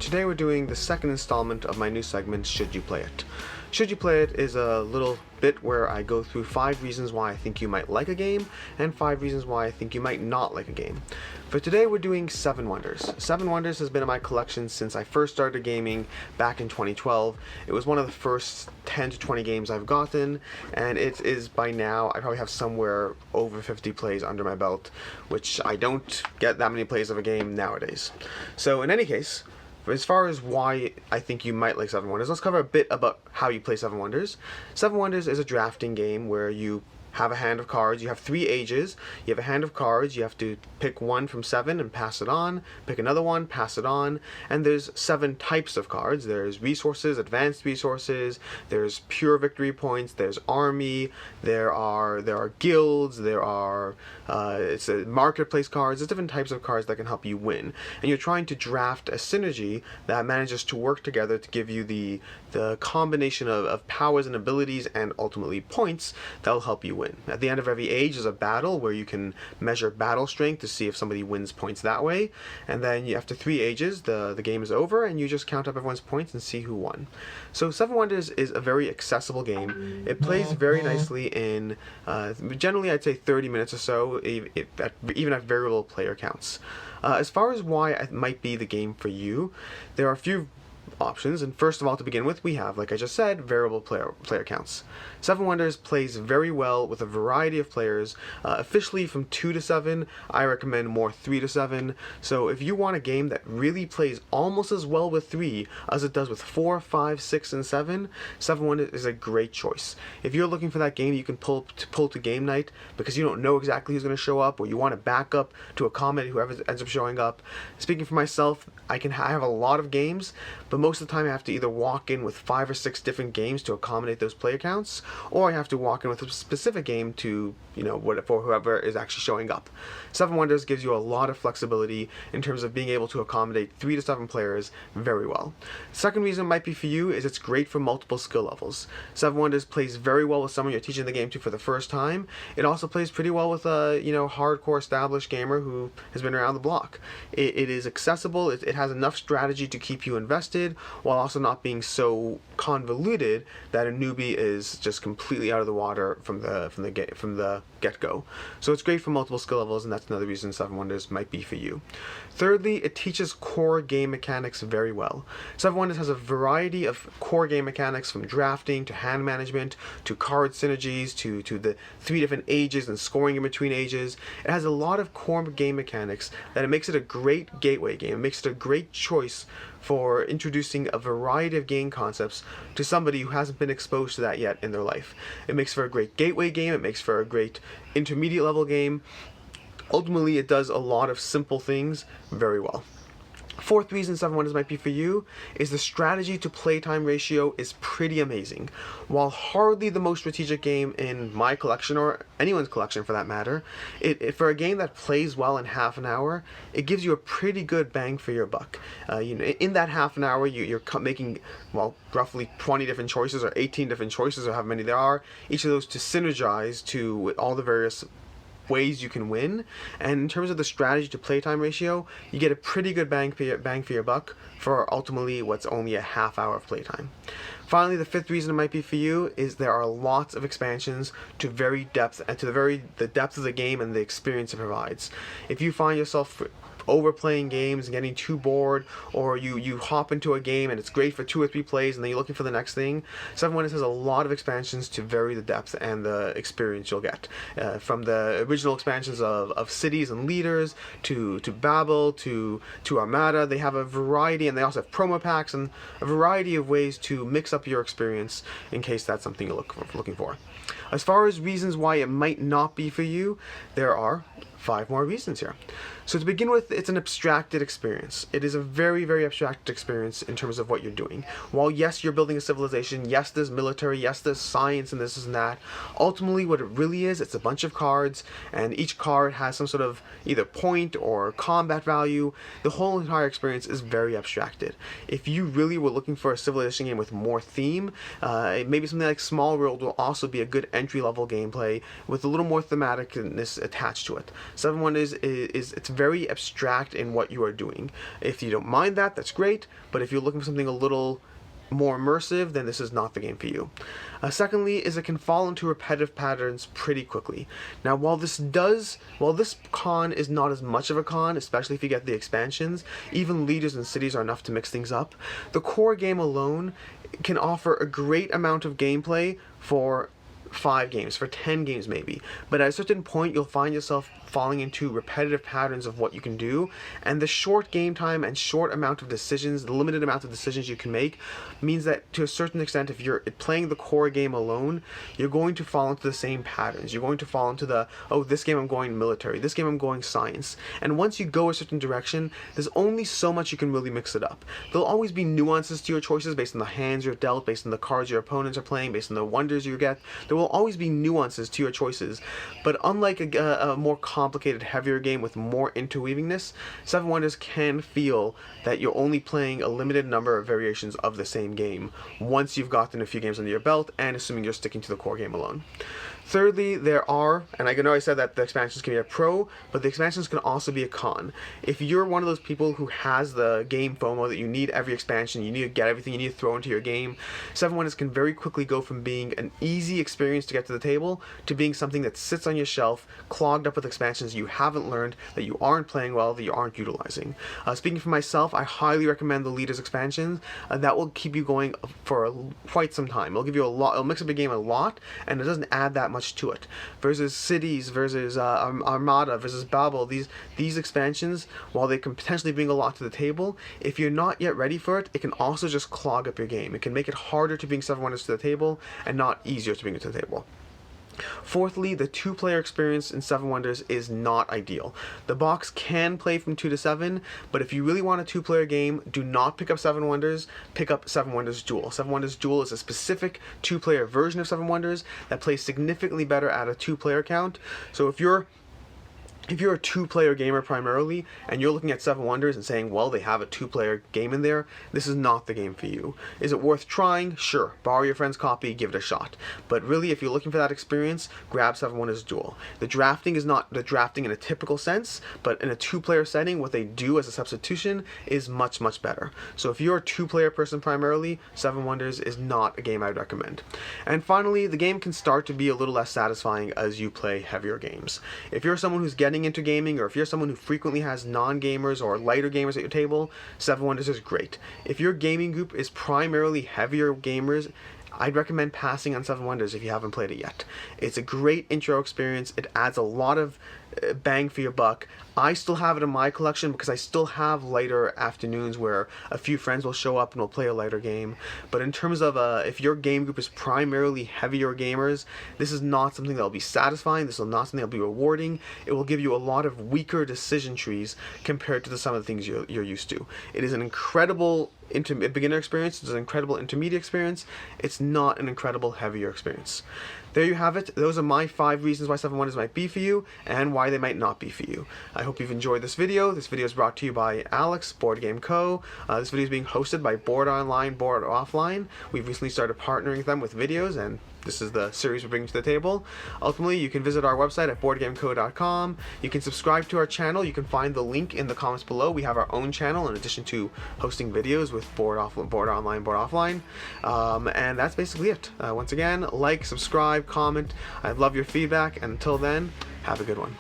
Today we're doing the second installment of my new segment, Should You Play It? Should You Play It is a little bit where I go through 5 reasons why I think you might like a game, and 5 reasons why I think you might not like a game. For today we're doing 7 Wonders. 7 Wonders has been in my collection since I first started gaming back in 2012. It was one of the first 10 to 20 games I've gotten, and it is by now, I probably have somewhere over 50 plays under my belt, which I don't get that many plays of a game nowadays. So in any case, as far as why I think you might like 7 Wonders, let's cover a bit about how you play 7 Wonders. 7 Wonders is a drafting game where you have a hand of cards. You have 3 ages. You have a hand of cards. You have to pick one from 7 and pass it on. Pick another one, pass it on. And there's 7 types of cards. There's resources, advanced resources. There's pure victory points. There's army. There are guilds. There are it's a marketplace cards. There's different types of cards that can help you win. And you're trying to draft a synergy that manages to work together to give you the combination of powers and abilities and ultimately points that will help you win. At the end of every age is a battle where you can measure battle strength to see if somebody wins points that way. And then after 3 ages, the game is over and you just count up everyone's points and see who won. So 7 Wonders is a very accessible game. It plays very nicely in, generally I'd say 30 minutes or so, even at variable player counts. As far as why it might be the game for you, there are a few options, and first of all, to begin with, we have, like I just said, variable player counts. 7 Wonders plays very well with a variety of players. Officially from 2 to 7, I recommend more 3 to 7. So if you want a game that really plays almost as well with 3 as it does with 4, 5, 6, and 7, 7 Wonders is a great choice. If you're looking for that game you can pull to game night because you don't know exactly who's going to show up, or you want to back up to accommodate whoever ends up showing up. Speaking for myself, I have a lot of games, but most of the time I have to either walk in with 5 or 6 different games to accommodate those player counts, or I have to walk in with a specific game to, for whoever is actually showing up. 7 Wonders gives you a lot of flexibility in terms of being able to accommodate 3 to 7 players very well. The second reason it might be for you is it's great for multiple skill levels. 7 Wonders plays very well with someone you're teaching the game to for the first time. It also plays pretty well with a hardcore established gamer who has been around the block. It is accessible. It has enough strategy to keep you invested while also not being so convoluted that a newbie is just completely out of the water from the get-go. So it's great for multiple skill levels, and that's another reason 7 Wonders might be for you. Thirdly, it teaches core game mechanics very well. 7 Wonders has a variety of core game mechanics, from drafting to hand management to card synergies to the 3 different ages and scoring in between ages. It has a lot of core game mechanics that it makes it a great gateway game. It makes it a great choice for introducing a variety of game concepts to somebody who hasn't been exposed to that yet in their life. It makes for a great gateway game. It makes for a great intermediate level game. Ultimately, it does a lot of simple things very well. Fourth reason 7 Wonders might be for you is the strategy to playtime ratio is pretty amazing. While hardly the most strategic game in my collection, or anyone's collection for that matter, for a game that plays well in half an hour, it gives you a pretty good bang for your buck. In that half an hour, you're making, roughly 20 different choices, or 18 different choices, or however many there are, each of those to synergize to all the various ways you can win. And in terms of the strategy to playtime ratio, you get a pretty good bang for your buck for ultimately what's only a half hour of playtime. Finally, the 5th reason it might be for you is there are lots of expansions to the depth of the game and the experience it provides. If you find yourself overplaying games and getting too bored, or you hop into a game and it's great for 2 or 3 plays and then you're looking for the next thing, 7 Wonders has a lot of expansions to vary the depth and the experience you'll get. From the original expansions of cities and leaders to Babel to Armada, they have a variety, and they also have promo packs and a variety of ways to mix up your experience in case that's something you're looking for. As far as reasons why it might not be for you, there are 5 more reasons here. So to begin with, it's an abstracted experience. It is a very, very abstracted experience in terms of what you're doing. While yes, you're building a civilization, yes, there's military, yes, there's science and this and that, ultimately what it really is, it's a bunch of cards, and each card has some sort of either point or combat value. The whole entire experience is very abstracted. If you really were looking for a civilization game with more theme, maybe something like Small World will also be a good entry-level gameplay with a little more thematicness attached to it. 7 Wonders is it's very abstract distract in what you are doing. If you don't mind that, that's great, but if you're looking for something a little more immersive, then this is not the game for you. Secondly, is it can fall into repetitive patterns pretty quickly. Now, while this con is not as much of a con, especially if you get the expansions, even leaders and cities are enough to mix things up. The core game alone can offer a great amount of gameplay for 5 games, for 10 games maybe, but at a certain point you'll find yourself falling into repetitive patterns of what you can do, and the short game time and short amount of decisions, the limited amount of decisions you can make, means that to a certain extent, if you're playing the core game alone, you're going to fall into the same patterns. You're going to fall into the, oh, this game I'm going military, this game I'm going science, and once you go a certain direction, there's only so much you can really mix it up. There'll always be nuances to your choices based on the hands you're dealt, based on the cards your opponents are playing, based on the wonders you get. There will always be nuances to your choices, but unlike a more complicated, heavier game with more interweavingness, Seven Wonders can feel that you're only playing a limited number of variations of the same game once you've gotten a few games under your belt, and assuming you're sticking to the core game alone. Thirdly, there are, and I know I said that the expansions can be a pro, but the expansions can also be a con. If you're one of those people who has the game FOMO, that you need every expansion, you need to get everything, you need to throw into your game, Seven Wonders can very quickly go from being an easy experience to get to the table to being something that sits on your shelf, clogged up with expansions you haven't learned, that you aren't playing well, that you aren't utilizing. Speaking for myself, I highly recommend the Leaders expansion. That will keep you going for quite some time. It'll give you a lot, it'll mix up your game a lot, and it doesn't add that much to it. Versus Cities, versus Armada, versus Babel, these expansions, while they can potentially bring a lot to the table, if you're not yet ready for it, it can also just clog up your game. It can make it harder to bring Seven Wonders to the table and not easier to bring it to the table. Fourthly, the 2-player experience in Seven Wonders is not ideal. The box can play from 2 to 7, but if you really want a 2-player game, do not pick up Seven Wonders, pick up Seven Wonders Duel. Seven Wonders Duel is a specific 2-player version of Seven Wonders that plays significantly better at a 2-player count. So if you're a 2-player gamer primarily, and you're looking at Seven Wonders and saying, well, they have a 2-player game in there, this is not the game for you. Is it worth trying? Sure. Borrow your friend's copy, give it a shot. But really, if you're looking for that experience, grab Seven Wonders Duel. The drafting is not the drafting in a typical sense, but in a 2-player setting, what they do as a substitution is much, much better. So if you're a 2-player person primarily, Seven Wonders is not a game I'd recommend. And finally, the game can start to be a little less satisfying as you play heavier games. If you're someone who's getting into gaming, or if you're someone who frequently has non-gamers or lighter gamers at your table, Seven Wonders is great. If your gaming group is primarily heavier gamers, I'd recommend passing on Seven Wonders if you haven't played it yet. It's a great intro experience. It adds a lot of bang for your buck. I still have it in my collection because I still have lighter afternoons where a few friends will show up and we'll play a lighter game. But in terms of if your game group is primarily heavier gamers, this is not something that will be satisfying. This is not something that will be rewarding. It will give you a lot of weaker decision trees compared to some of the things you're used to. It is an incredible beginner experience. It's an incredible intermediate experience. It's not an incredible heavier experience. There you have it. Those are my 5 reasons why Seven Wonders might be for you and why they might not be for you. I hope you've enjoyed this video. This video is brought to you by Alex, Board Game Co. This video is being hosted by Board Online, Board Offline. We've recently started partnering with them with videos, and this is the series we're bringing to the table. Ultimately, you can visit our website at boardgameco.com. You can subscribe to our channel. You can find the link in the comments below. We have our own channel in addition to hosting videos with Board Online, Board Offline. And that's basically it. Once again, like, subscribe, comment. I love your feedback. And until then, have a good one.